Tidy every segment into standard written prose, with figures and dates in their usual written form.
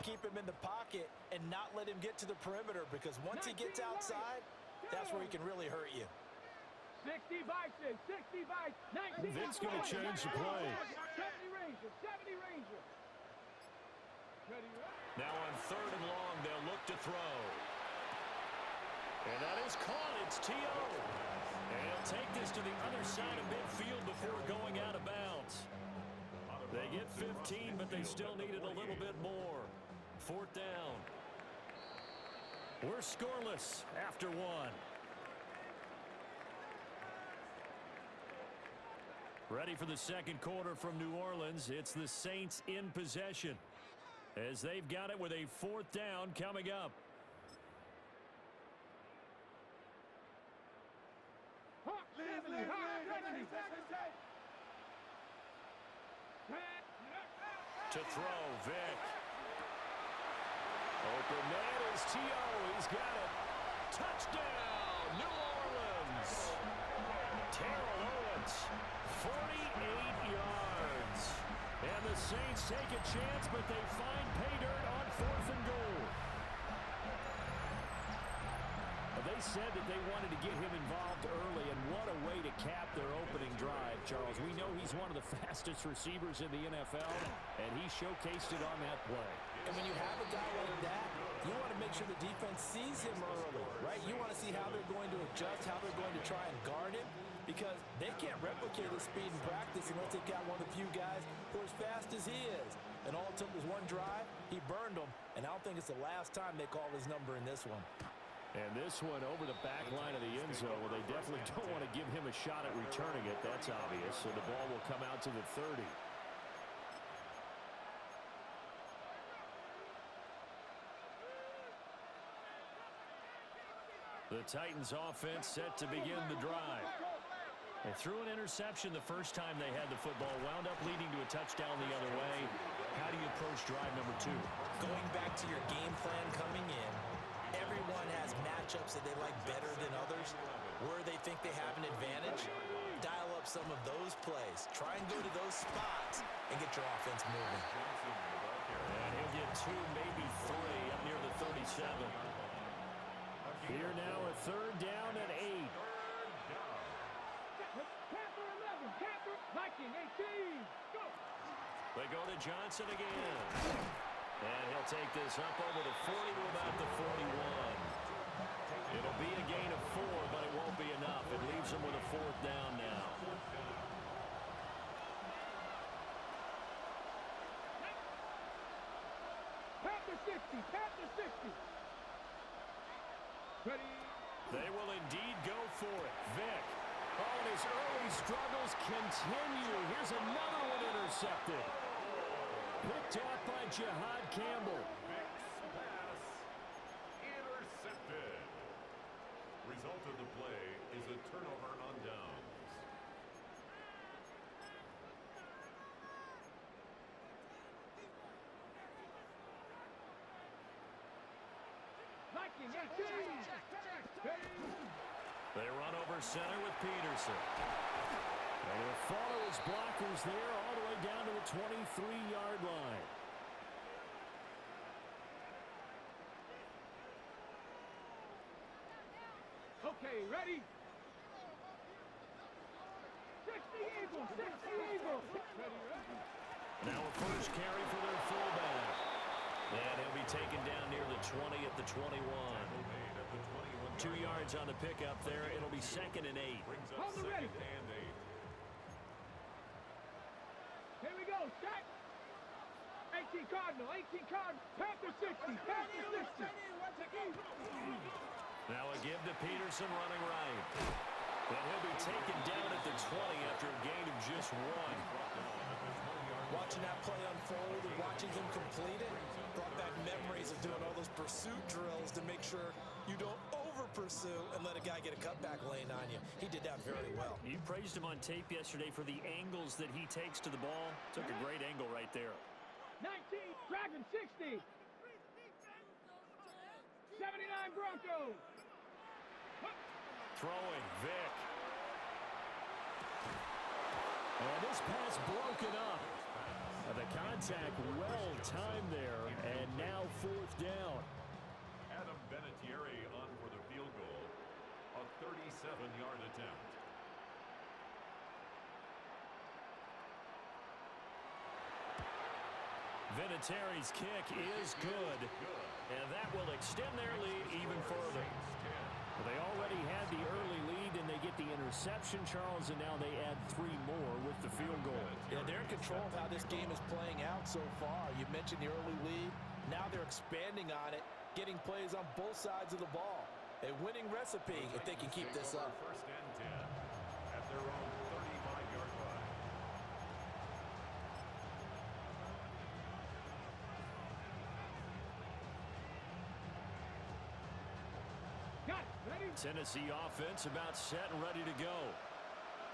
Keep him in the pocket and not let him get to the perimeter, because once he gets outside, that's where he can really hurt you. 60 Bison, 60 Bison, 19. Vic's going to change the play. 70 Ranger, 70 Ranger. Now on 3rd and long, they'll look to throw. And that is caught. It's T.O. And he'll take this to the other side of midfield before going out of bounds. They get 15, but they still needed a little bit more. 4th down. We're scoreless after 1. Ready for the second quarter from New Orleans. It's the Saints in possession, as they've got it with a 4th down coming up. To throw, Vic. Open man is T.O. He's got it. Touchdown, New Orleans. Terrell Owens, 48 yards. And the Saints take a chance, but they find pay dirt on 4th and goal. They said that they wanted to get him involved early, and what a way to cap their opening drive, Charles. We know he's one of the fastest receivers in the NFL, and he showcased it on that play. And when you have a guy like that, you want to make sure the defense sees him early, right? You want to see how they're going to adjust, how they're going to try and guard him, because they can't replicate his speed in practice unless they've got one of the few guys who are as fast as he is. And all it took was one drive. He burned them, and I don't think it's the last time they call his number in this one. And this one over the back line of the end zone. Well, they definitely don't want to give him a shot at returning it. That's obvious. So the ball will come out to the 30. The Titans offense set to begin the drive. They threw an interception the first time they had the football, wound up leading to a touchdown the other way. How do you approach drive number 2? Going back to your game plan coming in, everyone has matchups that they like better than others. Where they think they have an advantage, dial up some of those plays. Try and go to those spots and get your offense moving. And he'll get 2, maybe 3 up near the 37. Here now a 3rd down and 8. Panther 11, Panther, Viking 18, go! They go to Johnson again. And he'll take this up over the 40 to about the 41. It'll be a gain of 4, but it won't be enough. It leaves them with a 4th down now. Panther 60, Panther 60. Ready? They will indeed go for it. Vic. Oh, and his early struggles continue. Here's another one intercepted. Picked out by Jihad Campbell. Vic's pass intercepted. Result of the play is a turnover on downs. Viking 18. They run over center with Peterson. And he'll follow his blockers there all the way down to the 23-yard line. Okay, ready? 60 Eagles, 60 Eagles. Now a first carry for their fullback. And he'll be taken down near the 20 at the 21. 2 yards on the pickup there. It'll be 2nd and 8. Hold the ready. Here we go, set. 18 Cardinal, 18 Cardinal. Panther 60, Panther 60. Now a give to Peterson running right. And he'll be taken down at the 20 after a gain of just 1. Watching that play unfold and watching him complete it brought back memories of doing all those pursuit drills to make sure you don't over-pursue and let a guy get a cutback lane on you. He did that very well. You praised him on tape yesterday for the angles that he takes to the ball. Took a great angle right there. 19, Dragon 60. 79 Broncos. Throwing, Vic. And this pass broken up. The contact well timed there, and now fourth down. Adam Vinatieri on for the field goal. A 37-yard attempt. Vinatieri's kick is good, and that will extend their lead even further. They already had the early lead, and they get the interception, Charles, and now they add 3 more with the field goal. Yeah, they're in control of how this game is playing out so far. You mentioned the early lead. Now they're expanding on it, getting plays on both sides of the ball. A winning recipe if they can keep this up. First and 10 at their own 35-yard line. Got it. Ready? Tennessee offense about set and ready to go.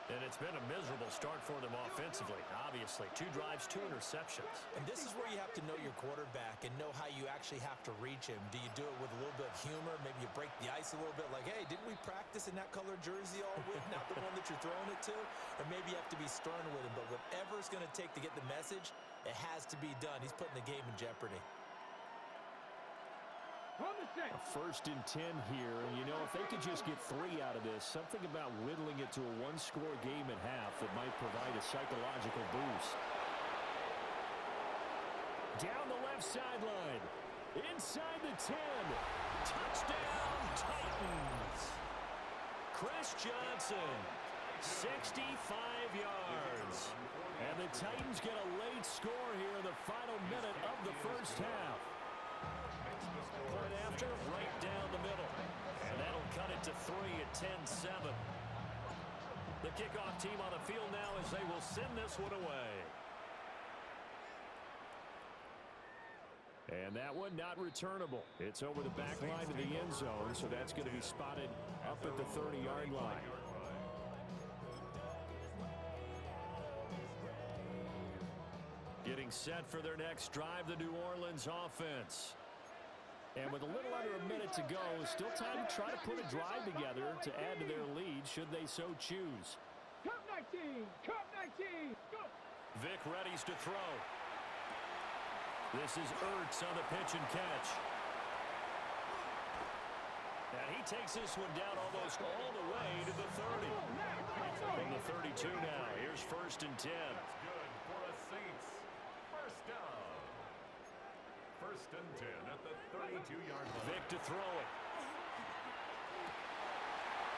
And it's been a miserable start for them offensively. Obviously, 2 drives, 2 interceptions. And this is where you have to know your quarterback and know how you actually have to reach him. Do you do it with a little bit of humor? Maybe you break the ice a little bit like, hey, didn't we practice in that color jersey all week? Not the one that you're throwing it to? Or maybe you have to be stern with him. But whatever it's going to take to get the message, it has to be done. He's putting the game in jeopardy. On the set. A first and 10 here, and you know, if they could just get 3 out of this, something about whittling it to a 1-score game at half that might provide a psychological boost. Down the left sideline, inside the 10, touchdown Titans. Chris Johnson, 65 yards, and the Titans get a late score here in the final minute of the first half. Point after, right down the middle. And that'll cut it to 3 at 10-7. The kickoff team on the field now as they will send this one away. And that one not returnable. It's over the back line of the end zone, so that's going to be spotted up at the 30-yard line. Getting set for their next drive, the New Orleans offense. And with a little under a minute to go, still time to try to put a drive together to add to their lead should they so choose. Cup 19. Cup 19. Go. Vic readies to throw. This is Ertz on the pitch and catch. And he takes this one down almost all the way to the 30. From the 32 now, here's first and 10. That's good for the Saints. First down. First and 10 at the 32-yard line. Vic to throw it.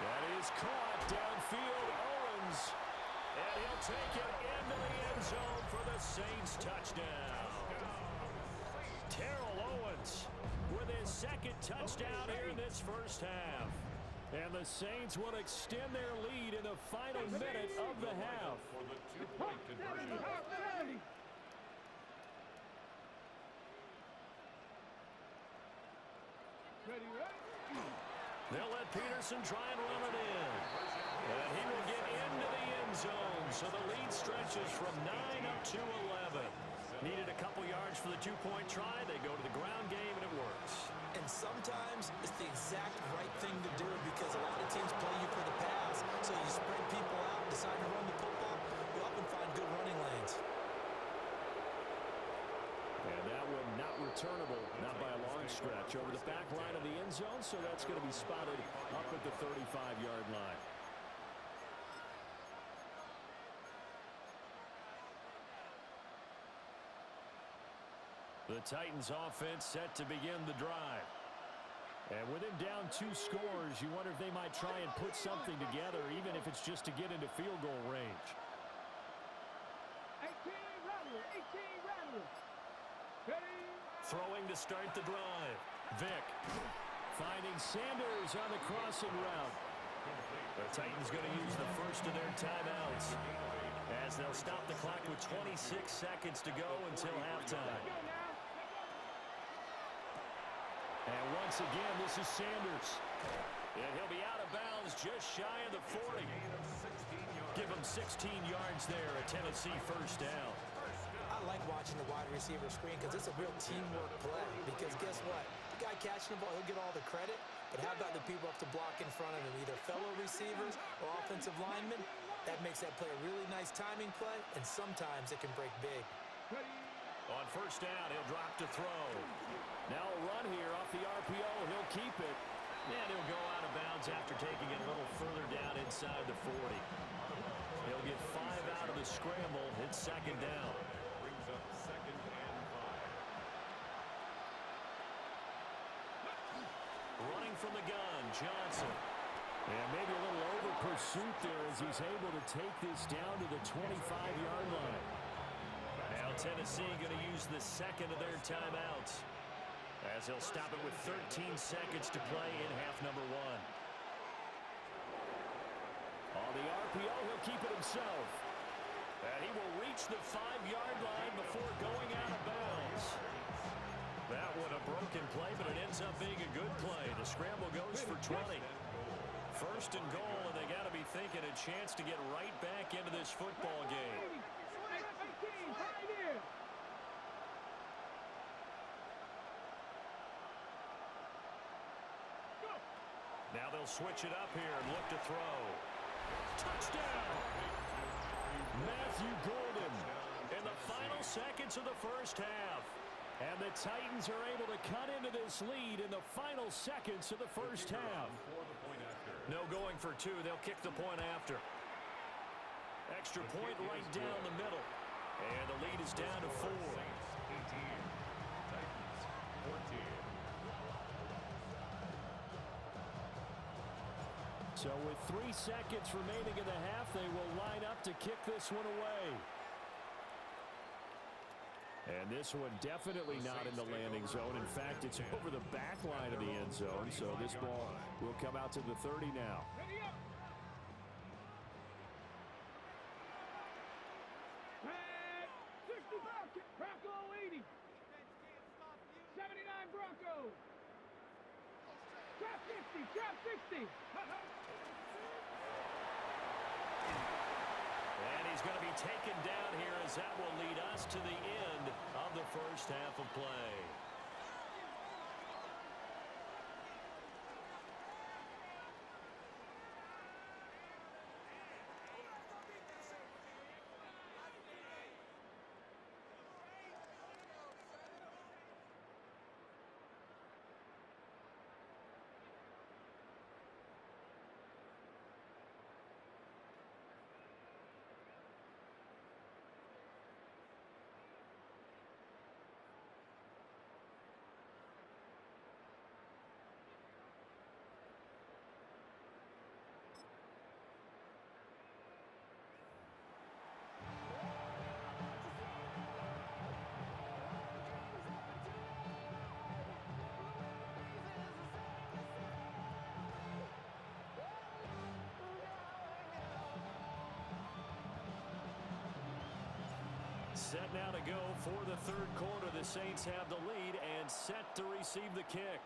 That is caught downfield. Owens. And he'll take it into the end zone for the Saints touchdown. Terrell Owens with his second touchdown here in this first half. And the Saints will extend their lead in the final minute of the half. For the 2-point conversion. Ready, ready? They'll let Peterson try and run it in. And he will get into the end zone. So the lead stretches from 9 up to 11. Needed a couple yards for the 2-point try. They go to the ground game, and it works. And sometimes it's the exact right thing to do because a lot of teams play you for the pass. So you spread people out, decide to run the football. You often find good running lanes. And that one not returnable, not by a long stretch. Over the back line of the end zone, so that's going to be spotted up at the 35-yard line. The Titans offense set to begin the drive. And with him down 2 scores, you wonder if they might try and put something together, even if it's just to get into field goal range. 18 Rattler. 18 Rattler. Ready? Throwing to start the drive. Vic finding Sanders on the crossing route. The Titans going to use the first of their timeouts as they'll stop the clock with 26 seconds to go until halftime. And once again, this is Sanders. And he'll be out of bounds just shy of the 40. Give him 16 yards there, a Tennessee first down. I like watching the wide receiver screen because it's a real teamwork play. Because guess what? The guy catching the ball, he'll get all the credit. But how about the people up to block in front of him, either fellow receivers or offensive linemen? That makes that play a really nice timing play, and sometimes it can break big. On first down, he'll drop to throw. Now a run here off the RPO. He'll keep it. And he'll go out of bounds after taking it a little further down inside the 40. He'll get 5 out of the scramble. It's second down. Brings up second and 5. Running from the gun, Johnson. And maybe a little over pursuit there as he's able to take this down to the 25-yard line. Now Tennessee going to use the second of their timeouts, as he'll stop it with 13 seconds to play in half number 1. On the RPO, he'll keep it himself. And he will reach the 5-yard line before going out of bounds. That one a broken play, but it ends up being a good play. The scramble goes for 20. First and goal, and they got to be thinking a chance to get right back into this football game. Now they'll switch it up here and look to throw. Touchdown! Matthew Golden in the final seconds of the first half. And the Titans are able to cut into this lead in the final seconds of the first half. No going for 2. They'll kick the point after. Extra point right down the middle. And the lead is down to 4. Saints 18, Titans 14. So with 3 seconds remaining in the half, they will line up to kick this one away. And this one definitely not in the landing zone. In fact, it's over the back line of the end zone. So this ball will come out to the 30 now. Ready up. 60 Bronco 80. 79 Bronco. Trap 60. Trap 60. And he's going to be taken down here as that will lead us to the end of the first half of play. Set now to go for the third quarter. The Saints have the lead and set to receive the kick.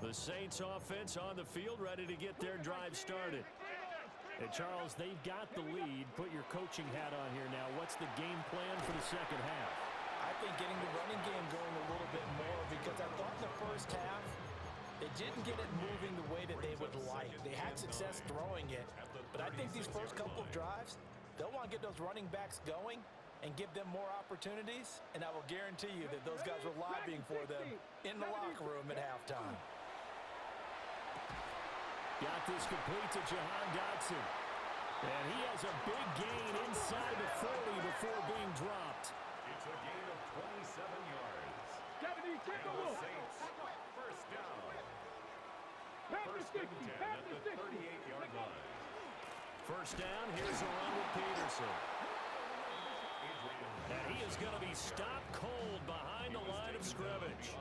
The Saints offense on the field, ready to get their drive started. And Charles, they've got the lead. Put your coaching hat on here now. What's the game plan for the second half? I think getting the running game going a little bit more, because I thought in the first half they didn't get it moving the way that they would like. They had success throwing it, but I think these first couple of drives, they'll want to get those running backs going and give them more opportunities, and I will guarantee you that those guys were lobbying for them in the locker room at halftime. Got this complete to Jahan Dotson. And he has a big gain inside the 40 before being dropped. It's a gain of 27 yards. 70, take a look. Saints, first down. Panther First 60. and 10 at Panther the 60. 38-yard line. First down, here's a run with Peterson. And he is going to be stopped cold behind the line of scrimmage.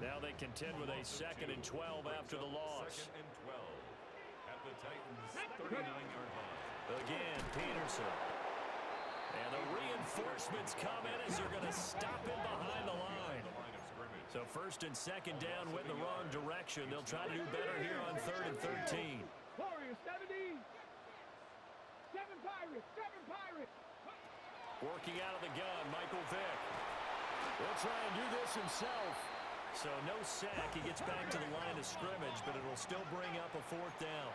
Now they contend with a 2nd and 12 after the loss. 2nd and 12 at the Titans' 39-yard line. Again, Peterson. And the reinforcements come in as they're going to stop him behind the line. So 1st and 2nd down went in the wrong direction. They'll try to do better here on 3rd and 13. Warriors 70. 7 Pirates. 7 Pirates. Working out of the gun, Michael Vick. He'll try and do this himself. So no sack. He gets back to the line of scrimmage, but it'll still bring up a 4th down.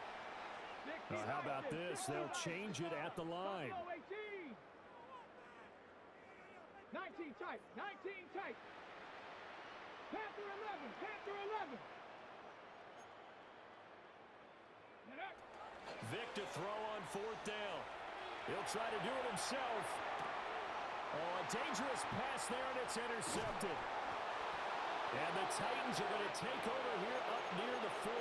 How about this? They'll change it at the line. 19 tight. 19 tight. Panther 11. Panther 11. Vick to throw on 4th down. He'll try to do it himself. Oh, a dangerous pass there, and it's intercepted. And the Titans are going to take over here up near the 40.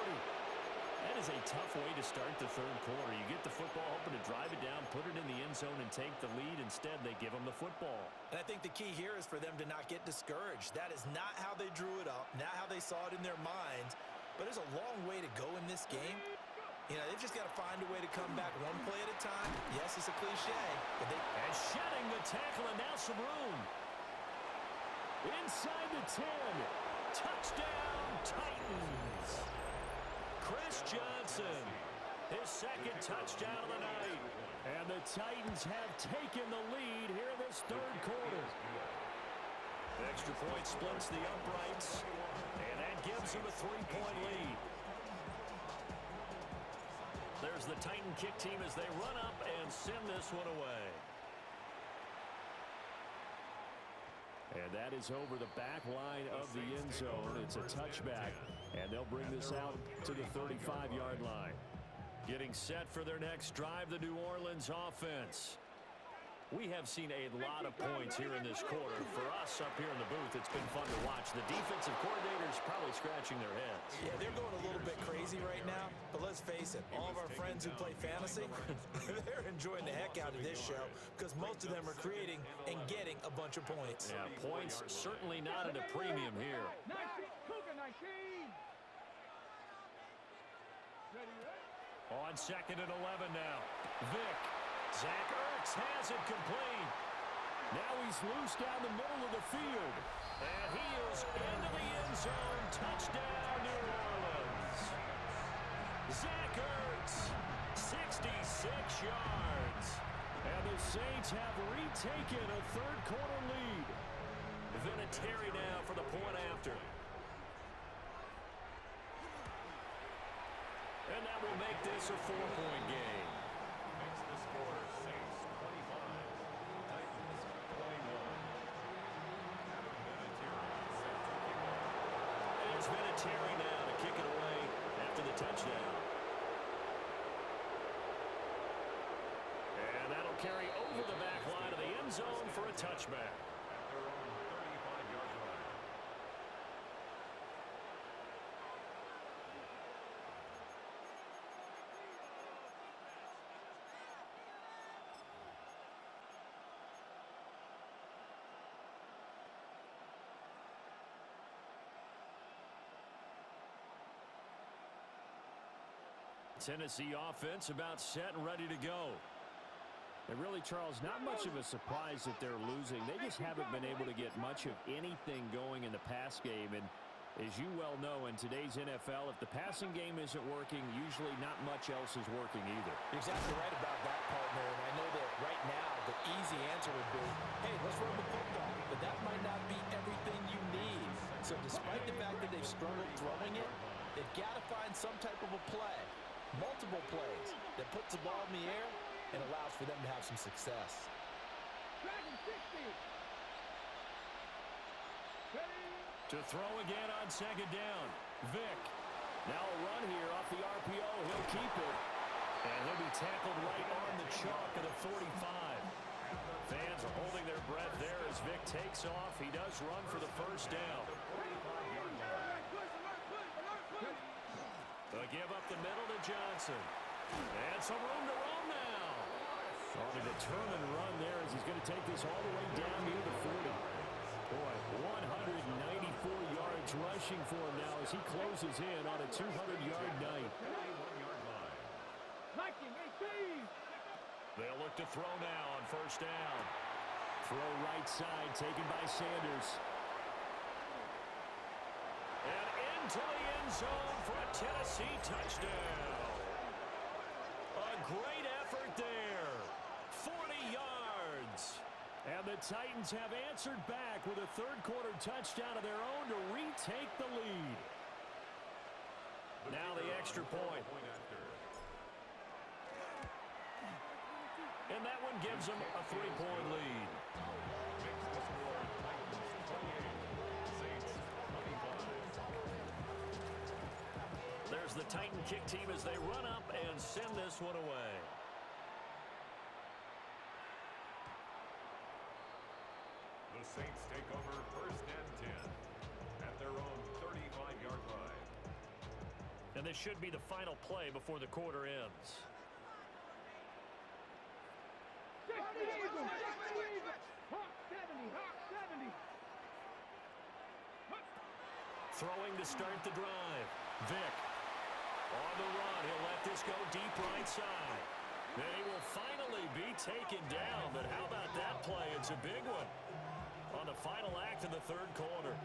That is a tough way to start the 3rd quarter. You get the football, hoping to drive it down, put it in the end zone, and take the lead. Instead, they give them the football. And I think the key here is for them to not get discouraged. That is not how they drew it up, not how they saw it in their minds. But there's a long way to go in this game. You know, they've just got to find a way to come back one play at a time. Yes, it's a cliche, but they... And shedding the tackle, and now some room. Inside the 10. Touchdown, Titans. Chris Johnson, his 2nd touchdown of the night. And the Titans have taken the lead here in this 3rd quarter. Extra point splits the uprights, and that gives them a 3-point lead. There's the Titan kick team as they run up and send this one away. And that is over the back line of the end zone. It's a touchback, and they'll bring this out to the 35-yard line. Getting set for their next drive, the New Orleans offense. We have seen a lot of points here in this quarter. For us up here in the booth, it's been fun to watch. The defensive coordinators probably scratching their heads. Yeah, they're going a little bit crazy right now. But let's face it, all of our friends who play fantasy, they're enjoying the heck out of this show because most of them are creating and getting a bunch of points. Yeah, points certainly not at a premium here. 19. Cougar 19. On 2nd and 11 now. Vick. Zach Ertz has it complete. Now he's loose down the middle of the field. And he is into the end zone. Touchdown, New Orleans. Zach Ertz, 66 yards. And the Saints have retaken a 3rd quarter lead. Vinatieri now for the point after. And that will make this a 4-point game. Makes the score Saints 25, Titans 21. Adam Vinatieri set to kick off. There's Vinatieri now to kick it away after the touchdown. And that'll carry over the back line of the end zone for a touchback. At their own 35-yard line. Tennessee offense about set and ready to go. And really, Charles, not much of a surprise that they're losing. They just haven't been able to get much of anything going in the pass game. And as you well know, in today's NFL, if the passing game isn't working, usually not much else is working either. You're exactly right about that, partner. And I know that right now the easy answer would be, hey, let's run the football. But that might not be everything you need. So despite the fact that they've struggled throwing it, they've got to find some type of a play, multiple plays, that puts the ball in the air and allows for them to have some success. Dragon 60. To throw again on 2nd down. Vick. Now a run here off the RPO. He'll keep it. And he'll be tackled right on the chalk at the 45. Fans are holding their breath there as Vick takes off. He does run for the 1st down. They'll give up the middle to Johnson. And some room to roam now. On a determined run there as he's going to take this all the way down near the 40. Boy, 194 yards rushing for him now as he closes in on a 200-yard night. 21-yard line. Viking 18. They'll look to throw now on 1st down. Throw right side taken by Sanders. And into the end zone for a Tennessee touchdown. A great effort there. 40 yards. And the Titans have answered back with a third-quarter touchdown of their own to retake the lead. Now the extra point. And that one gives them a 3-point lead. There's the Titan kick team as they run up and send this one away. The Saints take over 1st and 10 at their own 35-yard line. And this should be the final play before the quarter ends. Throwing to start the drive. Vick on the run. He'll let this go deep right side. Then he will finally be taken down. But how about that play? It's a big one on the final act of the third quarter.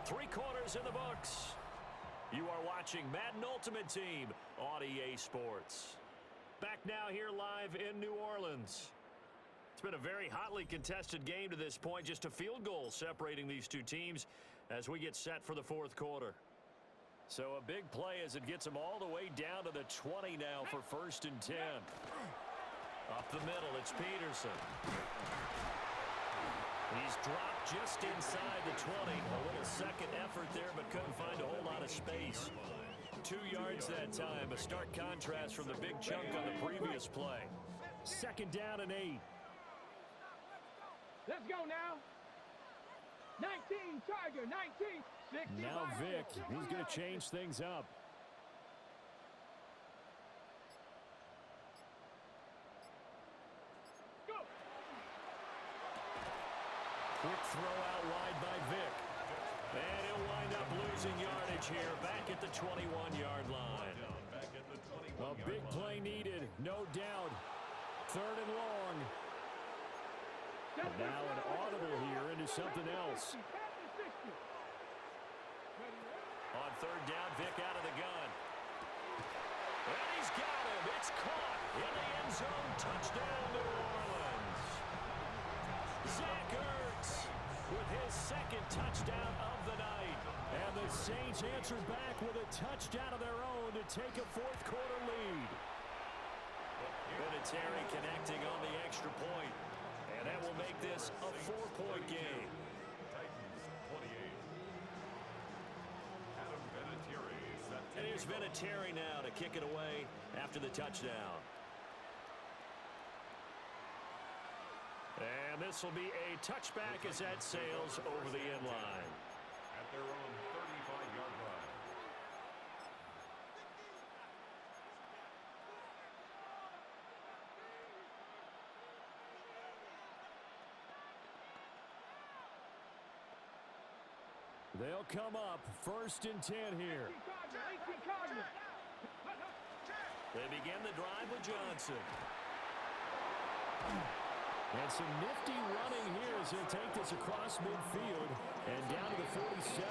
3 quarters in the books. You are watching Madden Ultimate Team on EA Sports. Back now here live in New Orleans. It's been a very hotly contested game to this point. Just a field goal separating these two teams as we get set for the fourth quarter. So a big play as it gets them all the way down to the 20 now for 1st and 10. Up the middle, it's Peterson. He's dropped just inside the 20. A little second effort there, but couldn't find a whole lot of space. 2 yards that time. A stark contrast from the big chunk on the previous play. 2nd down and 8. Let's go now. 19, Tiger, 19. 65. Now Vick, he's going to change things up. Go. Quick throw out wide by Vick. And he'll wind up losing yardage here back at the 21-yard line. A big play needed, no doubt. 3rd and long. And now an audible here into something else. On 3rd down, Vick out of the gun. And he's got him. It's caught in the end zone. Touchdown, New Orleans. Zach Ertz with his 2nd touchdown of the night. And the Saints answer back with a touchdown of their own to take a fourth quarter lead. Vinatieri connecting on the extra point. And that will make this a 4-point game. Titans 28. Adam Vinatieri set to And here's Vinatieri now to kick it away after the touchdown. And this will be a touchback as that sails over the end line. at their own 35-yard line. They'll come up 1st and 10 here. They begin the drive with Johnson. And some nifty running here as he'll take this across midfield and down to the 47.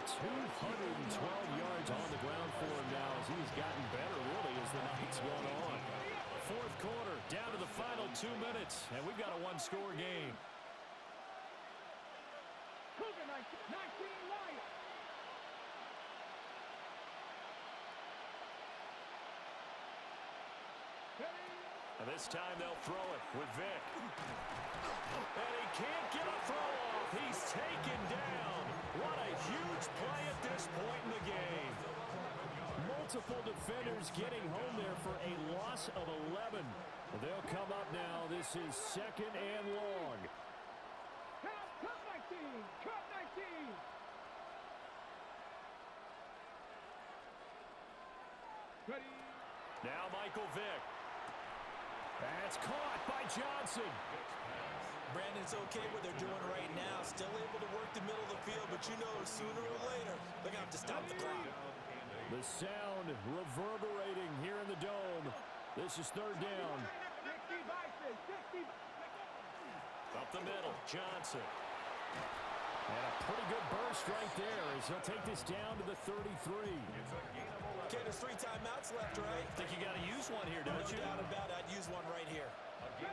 212 yards on the ground for him now as he's gotten better really as the night's gone on. Fourth quarter, down to the final 2 minutes, and we've got a one-score game. Cougar 19 Lions. And this time they'll throw it with Vick. And he can't get a throw off. He's taken down. What a huge play at this point in the game. Multiple defenders getting home there for a loss of 11. They'll come up now. This is 2nd and long. Cup 19. Cup 19. Ready. Now Michael Vick. That's caught by Johnson. Brandon, it's okay what they're doing right now. Still able to work the middle of the field, but you know sooner or later they're going to have to stop the clock. The sound reverberating here in the dome. This is 3rd down. 60 Bison. 60. Up the middle, Johnson. And a pretty good burst right there as he'll take this down to the 33. Okay, there's 3 timeouts left, right? I think you got to use one here, don't you? No doubt about it. I'd use one right here.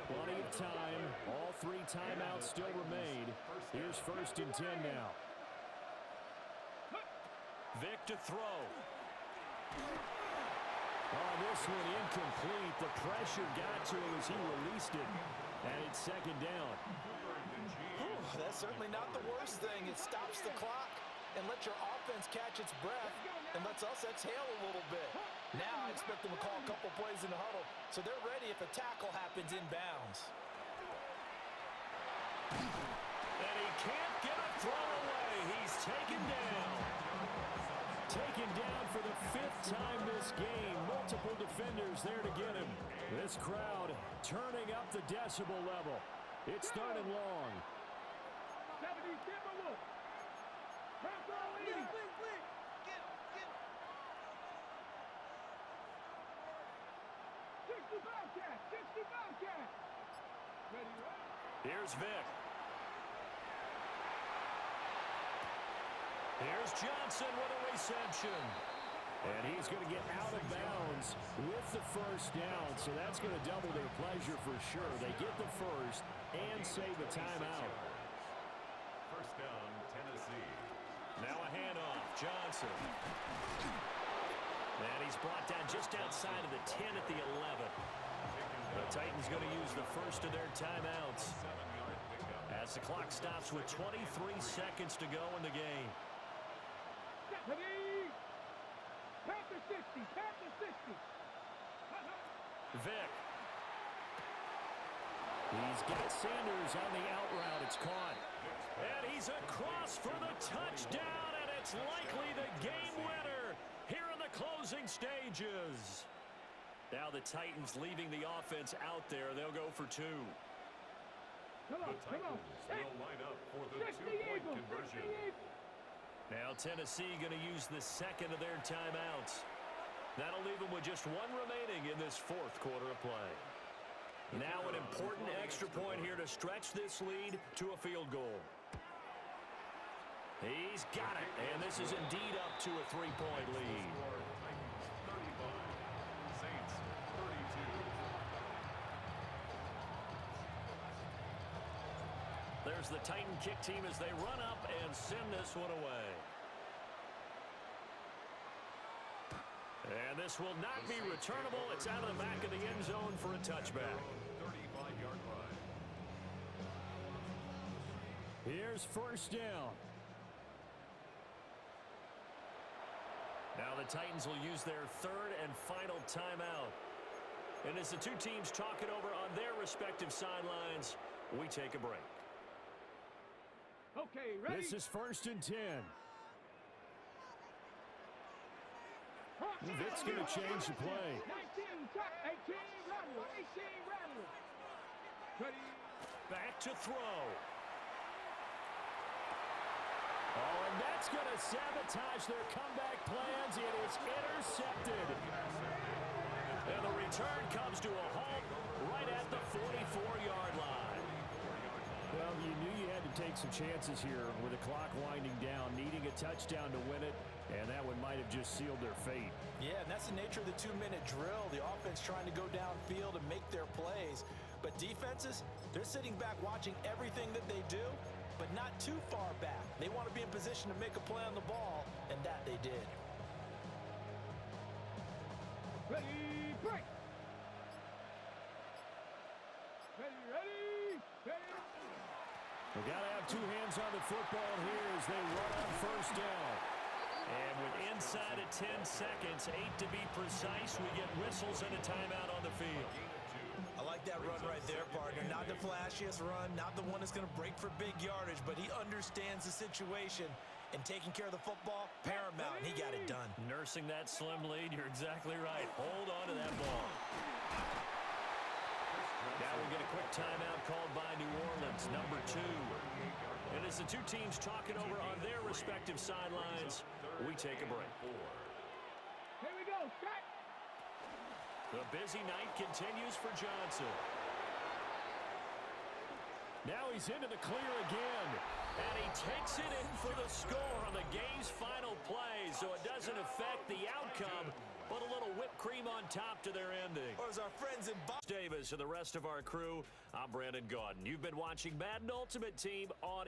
Plenty of time. All 3 timeouts still remain. Here's 1st and 10 now. Vic to throw. Oh, this one incomplete. The pressure got to him as he released it. And it's 2nd down. That's certainly not the worst thing. It stops the clock and lets your offense catch its breath and lets us exhale a little bit. Now I expect them to call a couple plays in the huddle so they're ready if a tackle happens inbounds. And he can't get a throw away. He's taken down. Taken down for the 5th time this game. Multiple defenders there to get him. This crowd turning up the decibel level. It's 3rd and long. 70 Timberwolves. Press all in. 60 Bobcats. 60 Bobcats. Ready, right? Here's Vic. Here's Johnson with a reception. And he's going to get out of bounds with the 1st down, so that's going to double their pleasure for sure. They get the 1st and save a timeout. 1st down, Tennessee. Now a handoff. Johnson. And he's brought down just outside of the 10 at the 11. The Titans going to use the 1st of their timeouts as the clock stops with 23 seconds to go in the game. Ready. Panther 60. Panther 60. Vic. He's got Sanders on the out route. It's caught. And he's across for the touchdown, and it's likely the game winner here in the closing stages. Now the Titans leaving the offense out there. They'll go for 2. Come on, The come on. Titans will line up for the 60 2-point Eagles. 60 conversion. Eagles. Now Tennessee going to use the 2nd of their timeouts. That'll leave them with just 1 remaining in this 4th quarter of play. Now an important extra point here to stretch this lead to a field goal. He's got it, and this is indeed up to a 3-point lead. Titans 35, Saints 32. There's the Titan kick team as they run up and send this one away. And this will not be returnable. It's out of the back of the end zone for a touchback. 35-yard line. Here's 1st down. Now the Titans will use their 3rd and final timeout. And as the 2 teams talk it over on their respective sidelines, we take a break. Okay, ready? This is 1st and 10. Vic's going to change the play. 19, tuck, 18, Rattler, 18, Rattler. Ready? Back to throw. Oh, and that's going to sabotage their comeback plans. It is intercepted. And the return comes to a halt right at the 44-yard line. Well, you knew you had to take some chances here with the clock winding down, needing a touchdown to win it, and that one might have just sealed their fate. Yeah, and that's the nature of the 2-minute drill. The offense trying to go downfield and make their plays. But defenses, they're sitting back watching everything that they do, but not too far back. They want to be in position to make a play on the ball, and that they did. Ready, break. Ready, ready, ready. We've got to have 2 hands on the football here as they run on 1st down. And with inside of 10 seconds, 8 to be precise, we get whistles and a timeout on the field. I like that run right there, partner. Not the flashiest run, not the one that's going to break for big yardage, but he understands the situation, and taking care of the football, paramount, and he got it done. Nursing that slim lead, you're exactly right. Hold on to that ball. Now we'll get a quick timeout called by New Orleans, number 2. And as the 2 teams talk it over on their respective sidelines, we take a break. Here we go, set. The busy night continues for Johnson. Now he's into the clear again. And he takes it in for the score on the game's final play, so it doesn't affect the outcome, but a little whipped cream on top to their ending. Or as our friends in Davis and the rest of our crew, I'm Brandon Gaudin. You've been watching Madden Ultimate Team on